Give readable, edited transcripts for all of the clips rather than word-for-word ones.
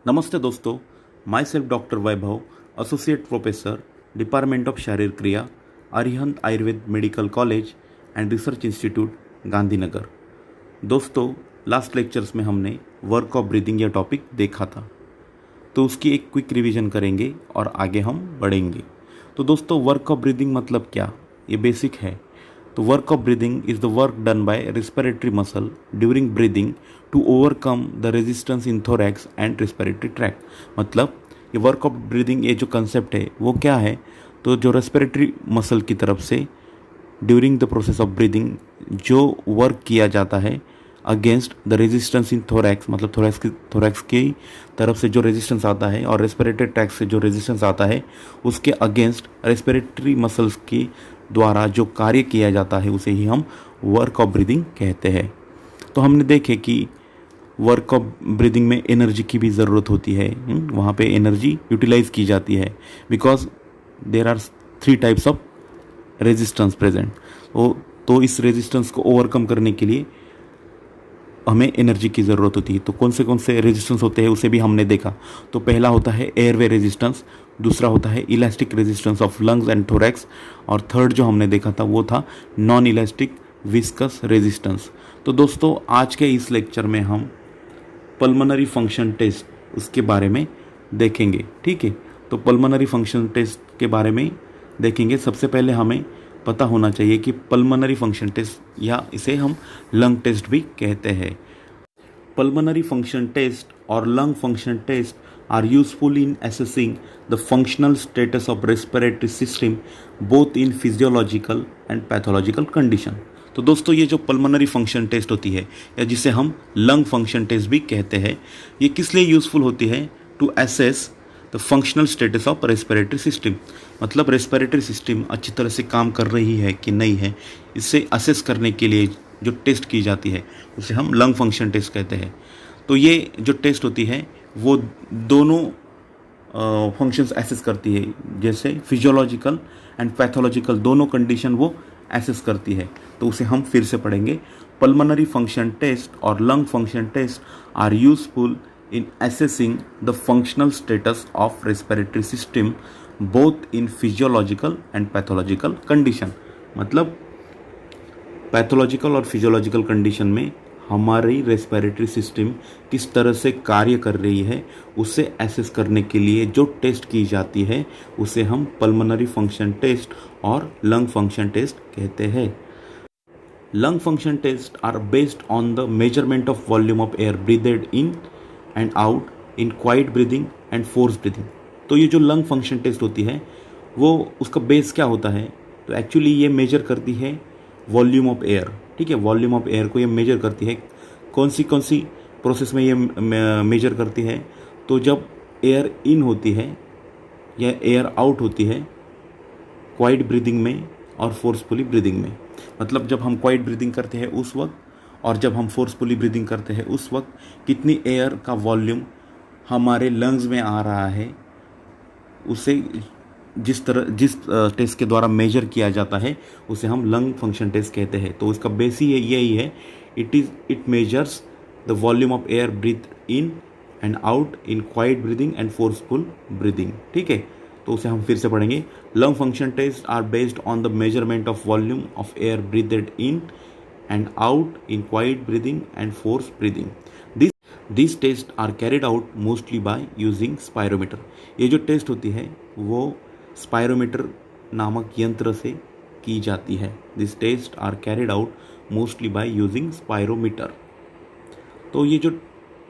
नमस्ते दोस्तों, myself doctor Vaibhav, associate professor, department of शारीर क्रिया, Arihant Ayurveda medical college and research institute, Gandhinagar. दोस्तों, लास्ट लेक्चर्स में हमने वर्क ऑफ ब्रीदिंग या टॉपिक देखा था, तो उसकी एक क्विक रिवीजन करेंगे और आगे हम बढ़ेंगे। तो दोस्तों, वर्क ऑफ ब्रीदिंग मतलब क्या, ये बेसिक है। तो work of breathing is the work done by respiratory muscle during breathing to overcome the resistance in thorax and respiratory tract. मतलब ये वर्क ऑफ ब्रीदिंग, ये जो कंसेप्ट है वो क्या है, तो जो रेस्पिरेटरी मसल की तरफ से during the process of breathing जो वर्क किया जाता है against the resistance in thorax, मतलब थोरैक्स की तरफ से जो रेजिस्टेंस आता है और रेस्पिरेटरी ट्रैक से जो रेजिस्टेंस आता है उसके अगेंस्ट रेस्पिरेटरी मसल्स की द्वारा जो कार्य किया जाता है उसे ही हम वर्क ऑफ ब्रीदिंग कहते हैं। तो हमने देखे कि वर्क ऑफ ब्रीदिंग में एनर्जी की भी ज़रूरत होती है, वहाँ पे एनर्जी यूटिलाइज की जाती है because there are 3 types of resistance present. तो इस रेजिस्टेंस को ओवरकम करने के लिए हमें एनर्जी की ज़रूरत होती है। तो कौन से रेजिस्टेंस होते हैं उसे भी हमने देखा। तो पहला होता है एयरवे रेजिस्टेंस, दूसरा होता है elastic resistance of lungs and thorax, और थर्ड जो हमने देखा था वो था नॉन इलास्टिक विस्कस रेजिस्टेंस। तो दोस्तों, आज के इस लेक्चर में हम पल्मोनरी फंक्शन टेस्ट उसके बारे में देखेंगे। ठीक है, तो पल्मोनरी फंक्शन टेस्ट के बारे में देखेंगे। सबसे पहले हमें पता होना चाहिए कि पल्मोनरी फंक्शन टेस्ट, या इसे हम लंग टेस्ट भी कहते हैं। पल्मोनरी फंक्शन टेस्ट और lung function test are useful in assessing the functional status of respiratory system both in physiological and pathological condition. तो दोस्तों, ये जो पल्मोनरी फंक्शन टेस्ट होती है या जिसे हम लंग फंक्शन टेस्ट भी कहते हैं, ये किस लिए यूजफुल होती है? To assess the functional status of respiratory system. मतलब रेस्पिरेटरी सिस्टम अच्छी तरह से काम कर रही है कि नहीं है, इससे असेस करने के लिए जो टेस्ट की जाती है उसे हम लंग फंक्शन टेस्ट कहते हैं। तो ये जो टेस्ट होती है वो दोनों फंक्शंस एसेस करती है, जैसे फिजियोलॉजिकल एंड पैथोलॉजिकल दोनों कंडीशन वो एसेस करती है। तो उसे हम फिर से पढ़ेंगे। पल्मोनरी फंक्शन टेस्ट और lung function test are useful in assessing the functional status of respiratory system both in physiological and pathological condition। मतलब पैथोलॉजिकल और फिजियोलॉजिकल कंडीशन में हमारी रेस्पिरेटरी सिस्टम किस तरह से कार्य कर रही है उसे एसेस करने के लिए जो टेस्ट की जाती है उसे हम पल्मोनरी फंक्शन टेस्ट और लंग फंक्शन टेस्ट कहते हैं। Lung function test are based on the measurement of volume of air breathed in and out in quiet breathing and force breathing. तो ये जो लंग फंक्शन टेस्ट होती है वो उसका बेस क्या होता है? तो एक्चुअली ये मेजर करती है वॉल्यूम ऑफ एयर। ठीक है, वॉल्यूम ऑफ एयर को ये मेजर करती है। कौन सी प्रोसेस में ये मेजर करती है? तो जब एयर इन होती है या एयर आउट होती है क्वाइट ब्रीदिंग में और फोर्सफुली ब्रीदिंग में। मतलब जब हम क्वाइट ब्रीदिंग करते हैं उस वक्त और जब हम फोर्सफुली ब्रीदिंग करते हैं उस वक्त कितनी एयर का वॉल्यूम हमारे लंग्स में आ रहा है उसे जिस टेस्ट के द्वारा मेजर किया जाता है उसे हम लंग फंक्शन टेस्ट कहते हैं। तो इसका बेस ही यही है, it measures the volume of air breath in and out in quiet breathing and forceful breathing. ठीक है, तो उसे हम फिर से पढ़ेंगे। Lung function test are based on the measurement of volume of air breathed in and out in quiet breathing and forced breathing. These tests are carried out mostly by using spirometer। ये जो test होती है वो spirometer नामक यंत्र से की जाती है। These tests are carried out mostly by using spirometer। तो ये जो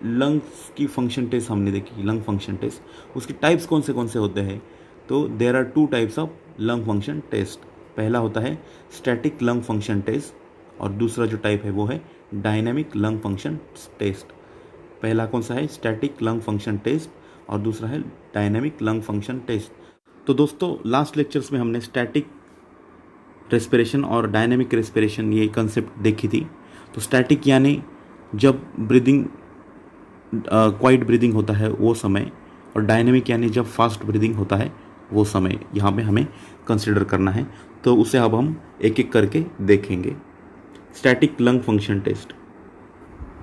लंग्स की फंक्शन टेस्ट हमने देखी, लंग फंक्शन टेस्ट, उसके टाइप्स कौन से होते हैं? तो there are 2 types of lung function test. पहला होता है स्टैटिक लंग फंक्शन टेस्ट और दूसरा जो टाइप है वो है डायनामिक लंग फंक्शन टेस्ट। पहला कौन सा है? स्टैटिक लंग फंक्शन टेस्ट और दूसरा है डायनामिक लंग फंक्शन टेस्ट। तो दोस्तों, लास्ट लेक्चर्स में हमने स्टैटिक रेस्पिरेशन और डायनामिक रेस्पिरेशन ये कंसेप्ट देखी थी। तो स्टैटिक यानी जब ब्रीदिंग क्वाइट ब्रीदिंग होता है वो समय, और डायनामिक यानी जब फास्ट ब्रीदिंग होता है वो समय यहाँ पे हमें कंसिडर करना है। तो उसे अब हम एक एक करके देखेंगे। Static lung function test.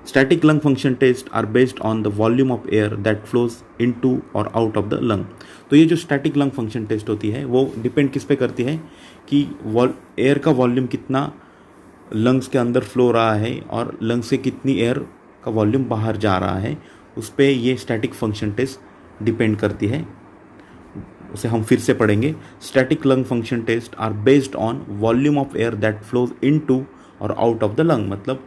Static lung function test are based on the volume of air that flows into और आउट ऑफ द लंग। तो ये जो स्टैटिक लंग फंक्शन टेस्ट होती है वो डिपेंड किस पे करती है कि एयर का वॉल्यूम कितना लंग्स के अंदर फ्लो रहा है और लंग्स से कितनी एयर का वॉल्यूम बाहर जा रहा है, उस पर ये स्टैटिक फंक्शन टेस्ट डिपेंड करती है। उसे हम फिर से पढ़ेंगे। Static lung function test are based on volume of air that flows into और आउट ऑफ द लंग, मतलब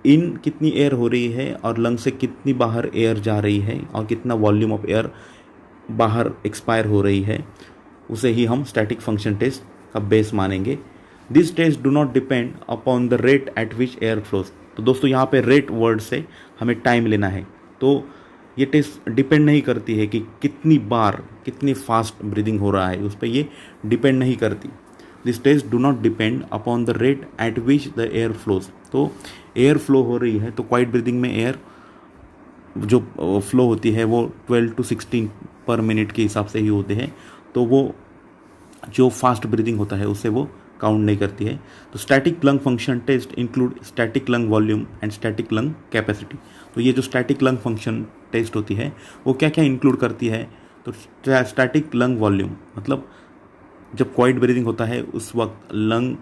इन कितनी एयर हो रही है और लंग से कितनी बाहर एयर जा रही है और कितना वॉल्यूम ऑफ एयर बाहर एक्सपायर हो रही है, उसे ही हम स्टैटिक फंक्शन टेस्ट का बेस मानेंगे। This test do not depend upon the rate at which air flows. तो दोस्तों यहाँ पे रेट वर्ड से हमें टाइम लेना है, तो ये टेस्ट डिपेंड नहीं करती है कि कितनी बार कितनी फास्ट ब्रीदिंग हो रहा है, उस पर ये डिपेंड नहीं करती। This test do not depend upon the rate at which the air flows. तो एयर फ्लो हो रही है तो क्वाइट ब्रीदिंग में एयर जो फ्लो होती है वो 12 to 16 पर मिनट के हिसाब से ही होते हैं, तो वो जो फास्ट ब्रीदिंग होता है उससे वो काउंट नहीं करती है। तो static lung function test include static lung volume and static lung capacity. तो ये जो स्टैटिक लंग फंक्शन टेस्ट होती है वो क्या क्या इंक्लूड करती है, तो स्टैटिक लंग वॉल्यूम मतलब जब क्वाइट ब्रीदिंग होता है उस वक्त लंग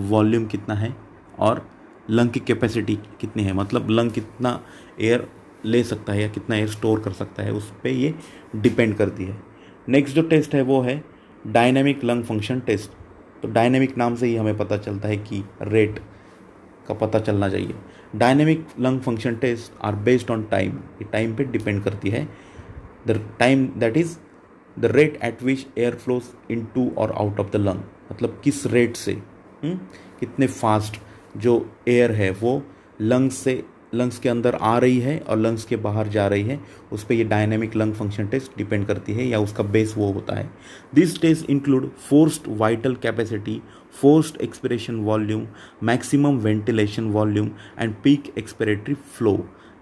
वॉल्यूम कितना है और लंग की कैपेसिटी कितनी है, मतलब लंग कितना एयर ले सकता है या कितना एयर स्टोर कर सकता है, उस पर ये डिपेंड करती है। नेक्स्ट जो टेस्ट है वो है डायनेमिक लंग फंक्शन टेस्ट। तो डायनेमिक नाम से ही हमें पता चलता है कि रेट का पता चलना चाहिए। Dynamic lung function test are based on time, ये टाइम पे डिपेंड करती है। The time that is the rate at which air flows into और आउट ऑफ द लंग, मतलब किस रेट से कितने फास्ट जो एयर है वो लंग्स के अंदर आ रही है और लंग्स के बाहर जा रही है, उस पर ये dynamic lung function test depend करती है या उसका बेस वो होता है। This test include forced vital capacity, forced expiration volume, maximum ventilation volume and peak expiratory flow.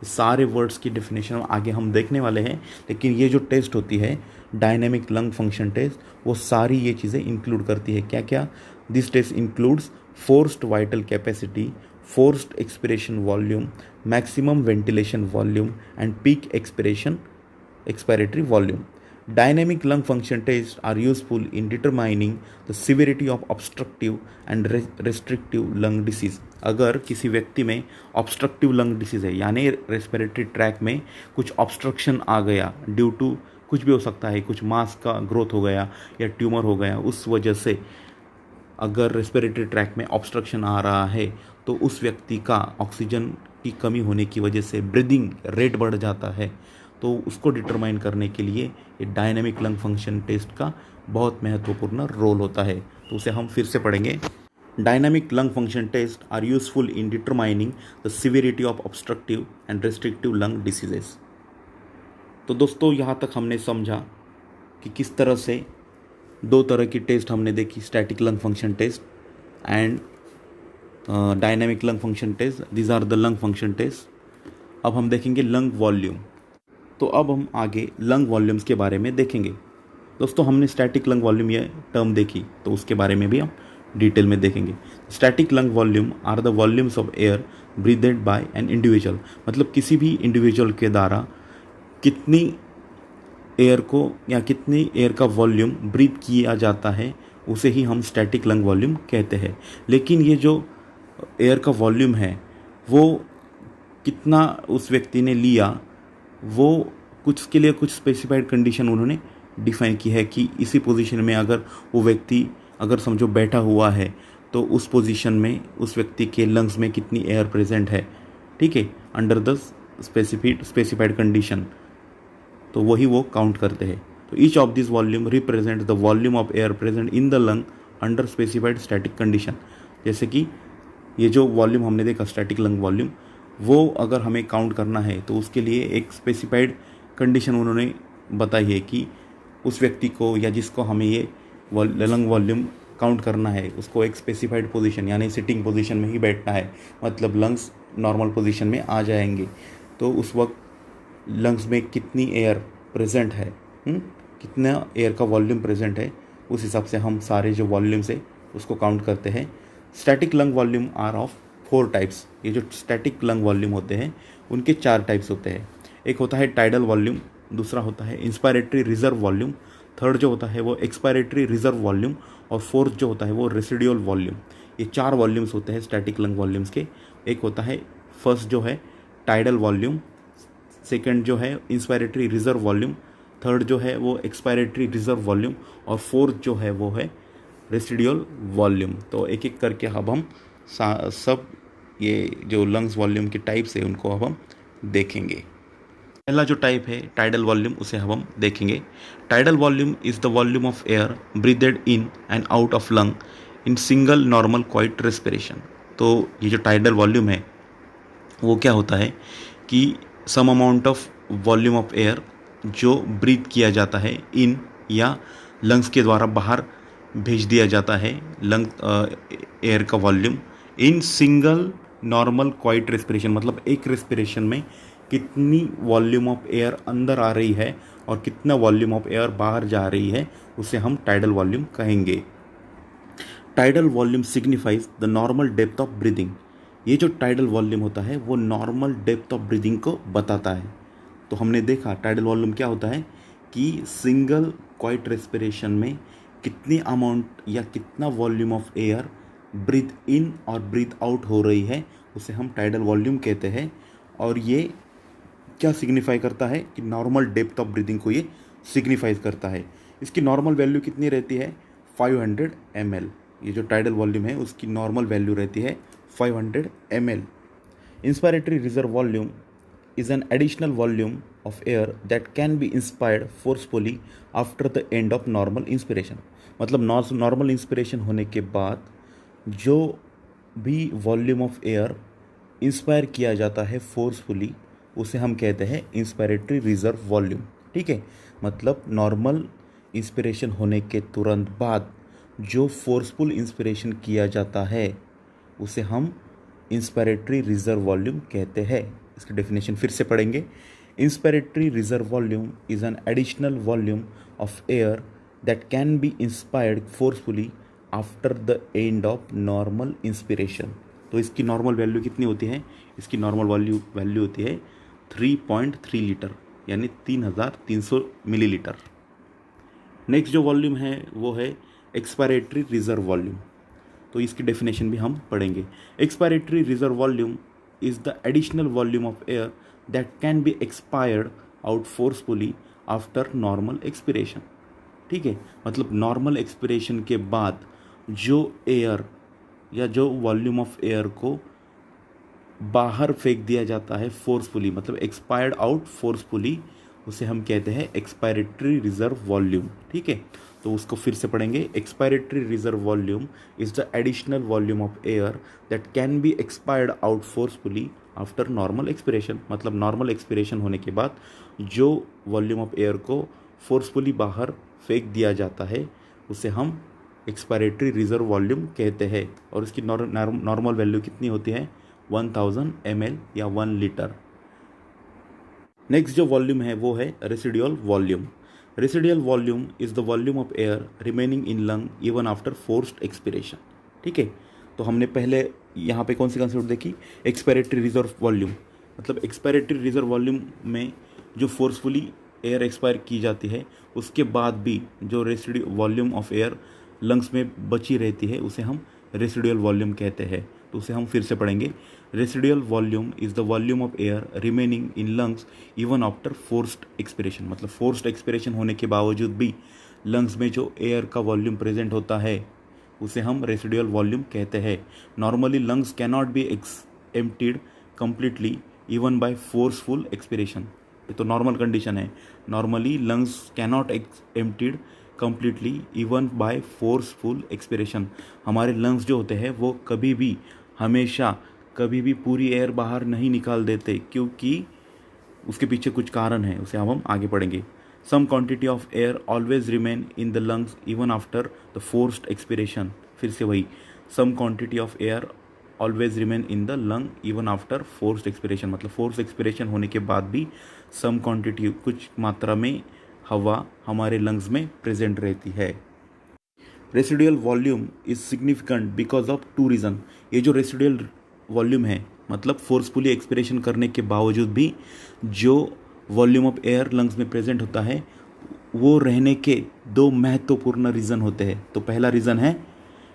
सारे वर्ड्स की डेफिनेशन आगे हम देखने वाले हैं, लेकिन ये जो टेस्ट होती है डायनेमिक लंग फंक्शन टेस्ट वो सारी ये चीज़ें इंक्लूड करती है। क्या क्या? This test includes forced vital capacity, forced expiration volume, maximum ventilation volume and peak expiratory volume. Dynamic lung function tests are useful in determining the severity of obstructive and restrictive lung disease. अगर किसी व्यक्ति में obstructive lung disease है यानी respiratory tract में कुछ obstruction आ गया due to कुछ भी हो सकता है, कुछ मास का ग्रोथ हो गया या ट्यूमर हो गया, उस वजह से अगर रेस्पिरेटरी ट्रैक में ऑब्स्ट्रक्शन आ रहा है तो उस व्यक्ति का ऑक्सीजन की कमी होने की वजह से ब्रीदिंग रेट बढ़ जाता है। तो उसको डिटरमाइन करने के लिए ये डायनेमिक लंग फंक्शन टेस्ट का बहुत महत्वपूर्ण रोल होता है। तो उसे हम फिर से पढ़ेंगे। Dynamic lung function test are useful in determining the severity of obstructive and restrictive lung diseases. तो दोस्तों यहाँ तक हमने समझा कि किस तरह से दो तरह की टेस्ट हमने देखी, static lung function test and dynamic lung function test. These are the lung function test. अब हम देखेंगे लंग वॉल्यूम। तो अब हम आगे लंग वॉल्यूम्स के बारे में देखेंगे। दोस्तों हमने स्टैटिक लंग वॉल्यूम ये टर्म देखी, तो उसके बारे में भी हम डिटेल में देखेंगे। Static lung volume are the volumes of air breathed by an individual, मतलब किसी भी इंडिविजुअल के द्वारा कितनी एयर को या कितनी एयर का वॉल्यूम ब्रीथ किया जाता है उसे ही हम स्टैटिक लंग वॉल्यूम कहते हैं। लेकिन ये जो एयर का वॉल्यूम है वो कितना उस व्यक्ति ने लिया, वो कुछ के लिए कुछ स्पेसिफाइड कंडीशन उन्होंने डिफाइन की है कि इसी पोजीशन में अगर वो व्यक्ति अगर समझो बैठा हुआ है तो उस पोजीशन में उस व्यक्ति के लंग्स में कितनी एयर प्रेजेंट है, ठीक है, अंडर द स्पेसिफाइड कंडीशन, तो वही वो काउंट करते हैं। तो each of this volume represent the volume of air present in the lung under specified static condition. जैसे कि ये जो वॉल्यूम हमने देखा स्टैटिक लंग वॉल्यूम, वो अगर हमें काउंट करना है तो उसके लिए एक स्पेसिफाइड कंडीशन उन्होंने बताई है कि उस व्यक्ति को या जिसको हमें ये लंग वॉल्यूम काउंट करना है उसको एक स्पेसिफाइड पोजीशन यानी सिटिंग पोजीशन में ही बैठना है, मतलब लंग्स नॉर्मल पोजीशन में आ जाएंगे। तो उस वक्त लंग्स में कितनी एयर प्रेजेंट है, कितना एयर का वॉल्यूम प्रेजेंट है, उस हिसाब से हम सारे जो वॉल्यूम्स है उसको काउंट करते हैं। Static lung volume are of 4 types, ये जो स्टैटिक लंग वॉल्यूम होते हैं उनके 4 टाइप्स होते हैं। एक होता है टाइडल वॉल्यूम, दूसरा होता है इंस्पायरेटरी रिजर्व वॉल्यूम, थर्ड जो होता है वो एक्सपायरेटरी रिजर्व वॉल्यूम, और फोर्थ जो होता है वो रेसिडुअल वॉल्यूम। ये 4 वॉल्यूम्स होते हैं स्टैटिक लंग वॉल्यूम्स के। एक होता है फर्स्ट जो है टाइडल वॉल्यूम, सेकंड जो है इंस्पायरेटरी रिजर्व वॉल्यूम, थर्ड जो है वो एक्सपायरेटरी रिजर्व वॉल्यूम, और फोर्थ जो है वो है रेसिडुअल वॉल्यूम। तो एक एक करके अब हम सब ये जो लंग्स वॉल्यूम के टाइप्स है उनको अब हम देखेंगे। पहला जो टाइप है टाइडल वॉल्यूम, उसे अब हम देखेंगे। Tidal volume is the volume of air breathed in and out of lung in single normal quite respiration. तो ये जो टाइडल वॉल्यूम है वो क्या होता है कि some amount of volume of air जो ब्रीथ किया जाता है इन या लंग्स के द्वारा बाहर भेज दिया जाता है, लंग एयर का volume in single normal quite respiration, मतलब एक रेस्पिरेशन में कितनी वॉल्यूम ऑफ एयर अंदर आ रही है और कितना वॉल्यूम ऑफ एयर बाहर जा रही है, उसे हम टाइडल वॉल्यूम कहेंगे। Tidal volume signifies the normal depth of breathing. ये जो टाइडल वॉल्यूम होता है वो नॉर्मल डेप्थ ऑफ ब्रीदिंग को बताता है। तो हमने देखा टाइडल वॉल्यूम क्या होता है कि सिंगल क्वाइट रेस्पिरेशन में कितनी अमाउंट या कितना वॉल्यूम ऑफ एयर ब्रीथ इन और ब्रीथ आउट हो रही है, उसे हम टाइडल वॉल्यूम कहते हैं। और ये क्या सिग्निफाई करता है कि नॉर्मल डेप्थ ऑफ ब्रीदिंग को ये सिग्निफाइज करता है। इसकी नॉर्मल वैल्यू कितनी रहती है 500 ml। ये जो टाइडल वॉल्यूम है उसकी नॉर्मल वैल्यू रहती है 500 ml। Inspiratory reserve volume is an additional volume of air that can be inspired forcefully after the end of normal inspiration। मतलब नॉर्मल इंस्पिरेशन होने के बाद जो भी वॉल्यूम ऑफ एयर इंस्पायर किया जाता है फोर्सफुली, उसे हम कहते हैं इंस्पायरेटरी रिजर्व वॉल्यूम। ठीक है, मतलब नॉर्मल इंस्पिरेशन होने के तुरंत बाद जो फोर्सफुल इंस्पिरेशन किया जाता है उसे हम इंस्पायरेटरी रिजर्व वॉल्यूम कहते हैं। इसकी डेफिनेशन फिर से पढ़ेंगे। Inspiratory reserve volume is an additional volume of air that can be inspired forcefully after the end of normal inspiration. तो इसकी नॉर्मल वैल्यू कितनी होती है? इसकी नॉर्मल वैल्यू होती है 3.3 लीटर, यानी 3300 मिलीलीटर। नेक्स्ट जो वॉल्यूम है वो है एक्सपायरेटरी रिजर्व वॉल्यूम। तो इसकी डेफिनेशन भी हम पढ़ेंगे। Expiratory reserve volume is the additional volume of air that can be expired out forcefully after normal expiration। ठीक है, मतलब नॉर्मल एक्सपिरेशन के बाद जो एयर या जो वॉल्यूम ऑफ एयर को बाहर फेंक दिया जाता है फोर्सफुली, मतलब एक्सपायर्ड आउट फोर्सफुली, उसे हम कहते हैं एक्सपायरेटरी रिजर्व वॉल्यूम। ठीक है, तो उसको फिर से पढ़ेंगे। Expiratory reserve volume is the additional volume of air that can be expired out forcefully after normal expiration, मतलब नॉर्मल एक्सपिरेशन होने के बाद जो वॉल्यूम ऑफ एयर को फोर्सफुली बाहर फेंक दिया जाता है उसे हम एक्सपायरेटरी रिजर्व वॉल्यूम कहते हैं। और इसकी नॉर्मल वैल्यू कितनी होती है 1000 ml या 1 लीटर। नेक्स्ट जो वॉल्यूम है वो है residual volume. Residual volume is the volume of air remaining in lung even after forced expiration. ठीक है, तो हमने पहले यहाँ पे कौन सी कंसेप्ट देखी? Expiratory reserve volume. मतलब एक्सपायरेटरी रिजर्व वॉल्यूम में जो फोर्सफुली एयर एक्सपायर की जाती है उसके बाद भी जो residual volume of air lungs में बची रहती है उसे हम रेसिडुअल वॉल्यूम कहते हैं। तो उसे हम फिर से पढ़ेंगे। Residual volume is the volume of air remaining in lungs even after forced expiration. मतलब फोर्स्ड एक्सपिरेशन होने के बावजूद भी लंग्स में जो एयर का वॉल्यूम प्रेजेंट होता है उसे हम रेसिडुअल वॉल्यूम कहते हैं। Normally lungs cannot be emptied completely even bye forceful expiration. ये तो नॉर्मल कंडीशन है। Normally lungs cannot emptied completely even bye forceful expiration. हमारे लंग्स जो होते हैं वो हमेशा कभी भी पूरी एयर बाहर नहीं निकाल देते, क्योंकि उसके पीछे कुछ कारण है, उसे हम आगे पढ़ेंगे। Some quantity of air always remain in the lungs even after the forced expiration. फिर से वही, some quantity of air always remain in the lung even after forced expiration. मतलब फोर्स एक्सपिरेशन होने के बाद भी सम क्वांटिटी, कुछ मात्रा में हवा हमारे लंग्स में प्रेजेंट रहती है। Residual volume is significant because of 2 reason. ये जो रेसिडुअल वॉल्यूम है, मतलब फोर्सफुली एक्सपिरेशन करने के बावजूद भी जो वॉल्यूम ऑफ एयर लंग्स में प्रेजेंट होता है वो रहने के दो महत्वपूर्ण रीज़न होते हैं। तो पहला रीज़न है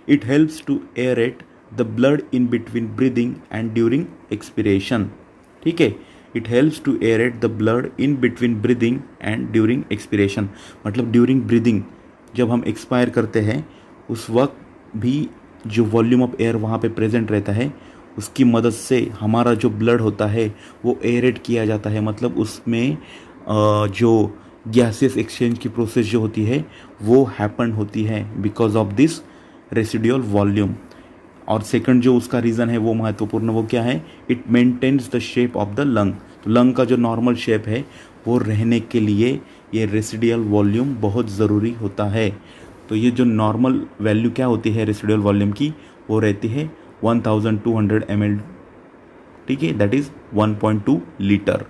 it helps to aerate the blood in between breathing and during expiration. ठीक है, it helps to aerate the blood in between breathing and during expiration, मतलब ड्यूरिंग ब्रीदिंग जब हम एक्सपायर करते हैं उस वक्त भी जो वॉल्यूम ऑफ एयर वहाँ पे प्रेजेंट रहता है उसकी मदद से हमारा जो ब्लड होता है वो एयरेट किया जाता है, मतलब उसमें जो गैसियस एक्सचेंज की प्रोसेस जो होती है वो हैपन होती है because of this residual volume. और सेकंड जो उसका रीज़न है वो महत्वपूर्ण, वो क्या है, it maintains the shape of the lung. तो लंग का जो नॉर्मल शेप है वो रहने के लिए ये रेसिडुअल वॉल्यूम बहुत ज़रूरी होता है। तो ये जो नॉर्मल वैल्यू क्या होती है रेसिडुअल वॉल्यूम की, वो रहती है 1200 ml, ठीक है, दैट इज़ 1.2 लीटर।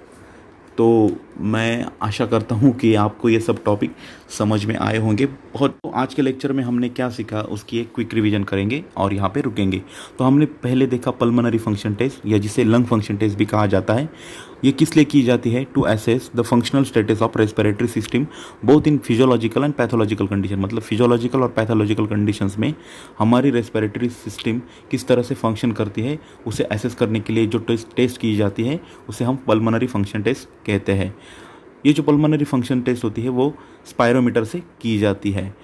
तो मैं आशा करता हूँ कि आपको ये सब टॉपिक समझ में आए होंगे बहुत। तो आज के लेक्चर में हमने क्या सीखा उसकी एक क्विक रिवीजन करेंगे और यहाँ पे रुकेंगे। तो हमने पहले देखा पल्मोनरी फंक्शन टेस्ट, या जिसे लंग फंक्शन टेस्ट भी कहा जाता है। ये किस लिए की जाती है, to assess the functional status of respiratory system both in physiological and pathological condition, मतलब फिजियोलॉजिकल और पैथोलॉजिकल कंडीशंस में हमारी रेस्पिरेटरी सिस्टम किस तरह से फंक्शन करती है उसे असेस करने के लिए जो टेस्ट की जाती है उसे हम पल्मोनरी फंक्शन टेस्ट कहते हैं। ये जो पल्मोनरी फंक्शन टेस्ट होती है वो स्पायरोमीटर से की जाती है।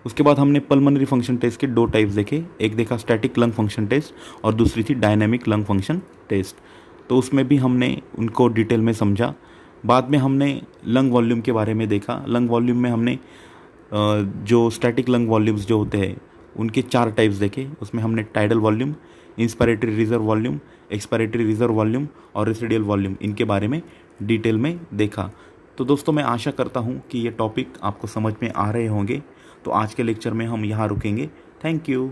उसके बाद हमने पल्मोनरी फंक्शन टेस्ट के दो टाइप्स देखे, एक देखा स्टैटिक लंग फंक्शन टेस्ट और दूसरी थी डायनामिक लंग फंक्शन टेस्ट। तो उसमें भी हमने उनको डिटेल में समझा। बाद में हमने लंग वॉल्यूम के बारे में देखा। लंग वॉल्यूम में हमने जो स्टैटिक लंग वॉल्यूम्स जो होते हैं उनके 4 टाइप्स देखे। उसमें हमने tidal volume, inspiratory reserve volume, expiratory reserve volume और रेसिडुअल वॉल्यूम, इनके बारे में डिटेल में देखा। तो दोस्तों मैं आशा करता हूँ कि ये टॉपिक आपको समझ में आ रहे होंगे। तो आज के लेक्चर में हम यहाँ रुकेंगे। Thank you.